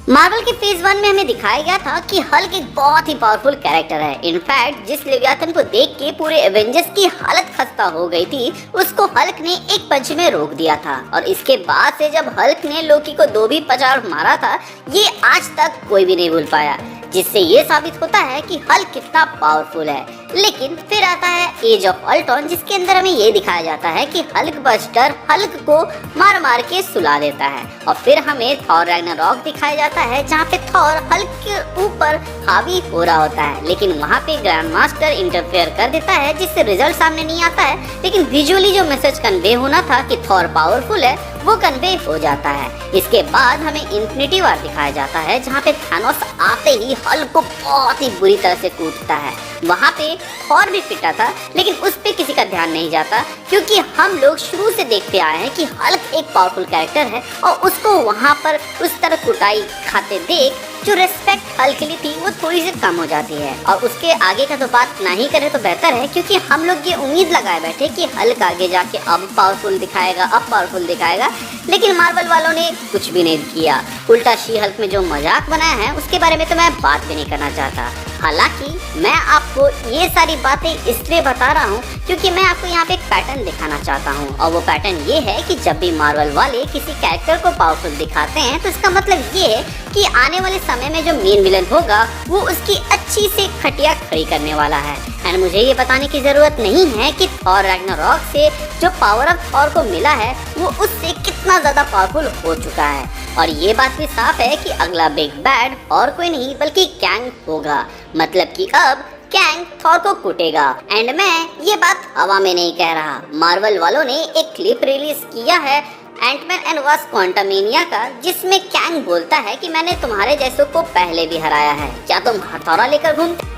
Marvel के phase 1 में हमें दिखाया गया था कि हल्क एक बहुत ही पावरफुल कैरेक्टर है। इनफैक्ट जिस लेवियाथन को देख के पूरे एवेंजर्स की हालत खस्ता हो गई थी, उसको हल्क ने एक पंच में रोक दिया था। और इसके बाद से जब हल्क ने लोकी को 2 भी पछाड़ मारा था, ये आज तक कोई भी नहीं भूल पाया, जिससे ये साबित होता है कि हल्क कितना पावरफुल है। लेकिन फिर आता है एज ऑफ अल्ट्रॉन, जिसके अंदर हमें ये दिखाया जाता है कि हल्क बस्टर हल्क को मार मार के सुला देता है। और फिर हमें थॉर रैग्नारॉक दिखाया जाता है, जहाँ पे थॉर हल्क के ऊपर हावी हो रहा होता है, लेकिन वहाँ पे ग्रैंड मास्टर इंटरफेयर कर देता है, जिससे रिजल्ट सामने नहीं आता है। लेकिन विजुअली जो मैसेज कन्वे होना था कि थॉर पावरफुल है, वो कन्वे हो जाता है। इसके बाद हमें इन्फिनिटी वॉर दिखाया जाता है, जहाँ पे थानोस आते ही हल्क को बहुत ही बुरी तरह से कूटता है। वहाँ पे थॉर भी पिटा था, लेकिन उस पे किसी का ध्यान नहीं जाता, क्योंकि हम लोग शुरू से देखते आए हैं कि हल्क एक पावरफुल कैरेक्टर है, और उसको वहाँ पर उस तरह कुटाई खाते देख जो रेस्पेक्ट हल्क के लिए थी वो थोड़ी सी कम हो जाती है। और उसके आगे का तो बात नहीं करे तो बेहतर है, क्योंकि हम लोग ये उम्मीद लगाए बैठे कि हल्क आगे जाके अब पावरफुल दिखाएगा, अब पावरफुल दिखाएगा, लेकिन मार्वल वालों ने कुछ भी नहीं किया। उल्टा शी हल्क में जो मजाक बनाया है उसके बारे में तो मैं बात भी नहीं करना चाहता। हालांकि मैं आपको ये सारी बातें इसलिए बता रहा हूँ क्योंकि मैं आपको यहाँ पे एक पैटर्न दिखाना चाहता हूँ, और वो पैटर्न ये है कि जब भी मार्वल वाले किसी कैरेक्टर को पावरफुल दिखाते हैं, तो इसका मतलब ये है कि आने वाले समय में जो मेन विलन होगा वो उसकी अच्छी से खटिया खड़ी करने वाला है। एंड मुझे ये बताने की जरूरत नहीं है कि थॉर रैग्नारॉक से जो पावर ऑफ थॉर को मिला है वो उससे कितना ज्यादा पावरफुल हो चुका है। और ये बात भी साफ है कि अगला बिग बैड और कोई नहीं बल्कि कैंग होगा, मतलब कि अब कैंग थॉर को कूटेगा। एंड मैं ये बात हवा में नहीं कह रहा, मार्वल वालों ने एक क्लिप रिलीज किया है एंटमैन एंड वास्प क्वांटमेनिया का, जिसमें कैंग बोलता है कि मैंने तुम्हारे जैसों को पहले भी हराया है, क्या तुम हथौड़ा लेकर घूमते?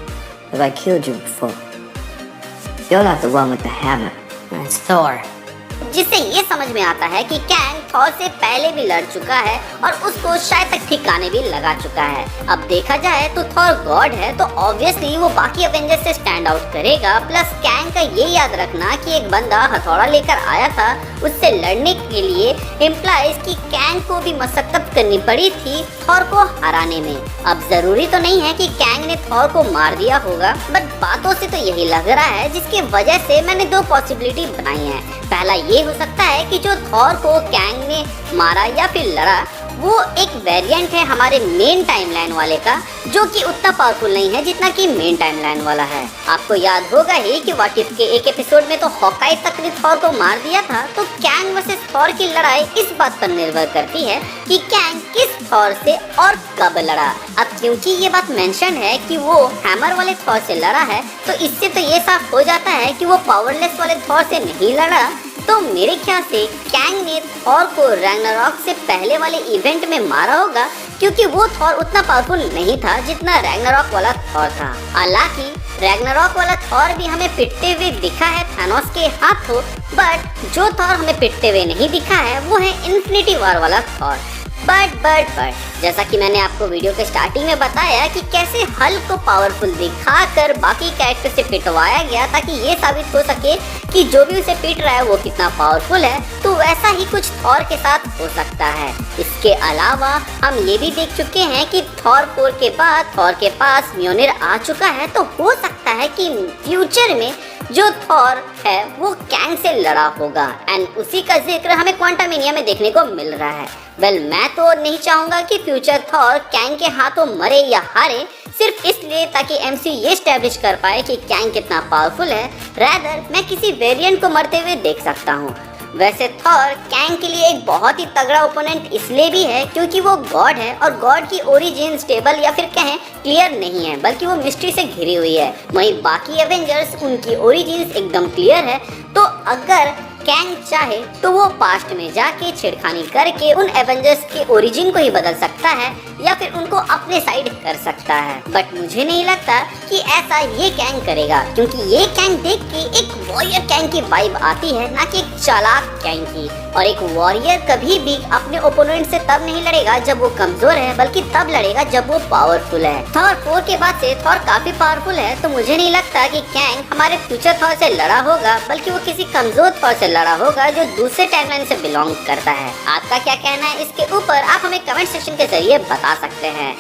Have I killed you before? You're not the one with the hammer. It's Thor. जिससे ये समझ में आता है कि कैंग थॉर से पहले भी लड़ चुका है और उसको शायद तक ठिकाने भी लगा चुका है। अब देखा जाए तो थॉर गॉड है, तो ऑब्वियसली वो बाकी एवेंजर्स से स्टैंड आउट करेगा। प्लस कैंग का ये याद रखना कि एक बंदा हथौड़ा लेकर आया था, उससे लड़ने के लिए इम्प्लाइज कि कैंग को भी मशक्कत करनी पड़ी थी थॉर को हराने में। अब जरूरी तो नहीं है कि कैंग ने थॉर को मार दिया होगा, बट बातों से तो यही लग रहा है, जिसकी वजह से मैंने 2 पॉसिबिलिटी बनाई है। पहला ये हो सकता है कि जो थॉर को कैंग ने मारा या फिर लड़ा वो एक वेरिएंट है हमारे मेन टाइमलाइन वाले का, जो कि उतना पावरफुल नहीं है जितना कि मेन टाइमलाइन वाला है। आपको याद होगा ही कि व्हाट इफ के एक एपिसोड में तो हॉकाई तक ने थॉर को मार दिया था। तो कैंग वर्सेस थॉर की लड़ाई इस बात पर निर्भर करती है कि कैंग किस थॉर से और कब लड़ा। अब क्योंकि ये बात मेंशन है कि वो हैमर वाले थॉर से लड़ा है, तो इससे तो ये साफ हो जाता है कि वो पावरलेस वाले थॉर से नहीं लड़ा। तो मेरे ख्याल से कैंग ने थॉर को रैग्नारॉक से पहले वाले इवेंट में मारा होगा, क्योंकि वो थॉर उतना पावरफुल नहीं था जितना रैग्नारॉक वाला थॉर था। हालांकि रैग्नारॉक वाला थॉर भी हमें पिटते हुए दिखा है थानोस के हाथों, बट जो थॉर हमें पिटते हुए नहीं दिखा है वो है इन्फिनिटी वॉर वाला थॉर। बट जैसा कि मैंने आपको वीडियो के स्टार्टिंग में बताया कि कैसे हल्क को पावरफुल दिखाकर बाकी कैरेक्टर से पिटवाया गया, ताकि ये साबित हो सके कि जो भी उसे पीट रहा है वो कितना पावरफुल है, तो वैसा ही कुछ थॉर के साथ हो सकता है। इसके अलावा हम ये भी देख चुके हैं कि थॉर 4 के बाद थॉर के पास म्योनिर आ चुका है, तो हो सकता है कि फ्यूचर में जो थॉर है वो कैंग से लड़ा होगा। एंड उसी का जिक्र हमें क्वांटमेनिया में देखने को मिल रहा है। वेल, मैं तो नहीं चाहूंगा कि फ्यूचर थॉर कैंग के हाथों मरे या हारे, सिर्फ इसलिए ताकि एमसीयू ये स्टैब्लिश कर पाए कि कैंग कितना पावरफुल है। रैदर मैं किसी वेरिएंट को मरते हुए देख सकता हूँ। वैसे थॉर कैंग के लिए एक बहुत ही तगड़ा ओपोनेंट इसलिए भी है क्योंकि वो गॉड है, और गॉड की ओरिजिन स्टेबल या फिर कहें क्लियर नहीं है, बल्कि वो मिस्ट्री से घिरी हुई है। वहीं बाकी एवेंजर्स उनकी ओरिजिन एकदम क्लियर है। तो अगर कैंग चाहे तो वो पास्ट में जाके छेड़खानी करके उन एवेंजर्स के ओरिजिन को ही बदल सकता है या फिर उनको अपने साइड कर सकता है। बट मुझे नहीं लगता कि ऐसा ये कैंग करेगा, क्योंकि ये कैंग देख के एक वॉरियर कैंग की वाइब आती है, ना कि एक चालाक कैंग की। और एक वॉरियर कभी भी अपने ओपोनेंट से तब नहीं लड़ेगा जब वो कमजोर है, बल्कि तब लड़ेगा जब वो पावरफुल है। थॉर 4 के बाद से थॉर काफी पावरफुल है, तो मुझे नहीं लगता कि कैंग हमारे फ्यूचर थॉर से लड़ा होगा, बल्कि वो किसी कमजोर थॉर से लड़ा होगा जो दूसरे टाइमलाइन से बिलोंग करता है। आपका क्या कहना है इसके ऊपर आप हमें कमेंट सेक्शन के जरिए बता सकते हैं।